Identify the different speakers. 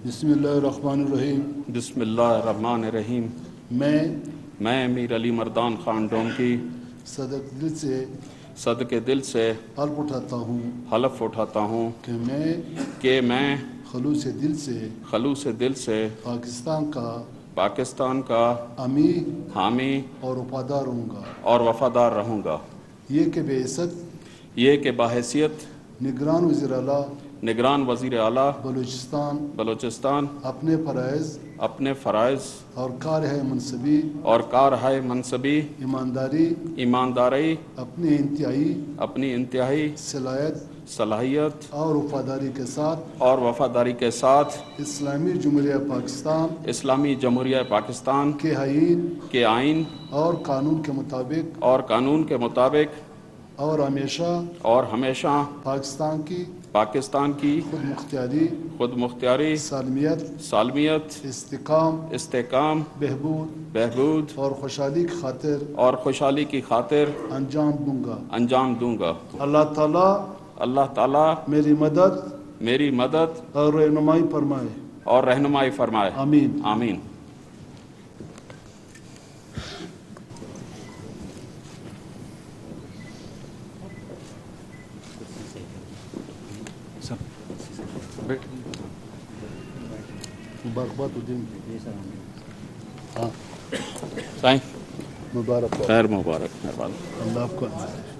Speaker 1: بسم اللہ الرحمن الرحیم.
Speaker 2: بسم اللہ الرحمن الرحیم. میں امیر علی مردان خان ڈونکی صدقے دل سے حلف اٹھاتا ہوں کہ میں
Speaker 1: خلوص
Speaker 2: دل سے پاکستان کا حامی
Speaker 1: اور
Speaker 2: وفادار رہوں گا. یہ کہ بحیثیت نگران وزیر اعلیٰ بلوچستان اپنے فرائض
Speaker 1: اور
Speaker 2: کارہائے منصبی ایمانداری اپنی انتہائی صلاحیت
Speaker 1: اور
Speaker 2: وفاداری کے ساتھ
Speaker 1: اسلامی جمہوریہ پاکستان
Speaker 2: کے آئین
Speaker 1: اور قانون کے مطابق اور
Speaker 2: ہمیشہ پاکستان کی خود مختاری سالمیت استحکام بہبود اور خوشحالی کی خاطر انجام دوں گا. اللہ تعالیٰ میری مدد
Speaker 1: اور
Speaker 2: رہنمائی فرمائے.
Speaker 1: آمین.
Speaker 2: آمین.
Speaker 1: مبارکباد
Speaker 2: سائیں
Speaker 1: مبارک
Speaker 2: خیر مبارک. مہربانی.
Speaker 1: اللہ آپ کو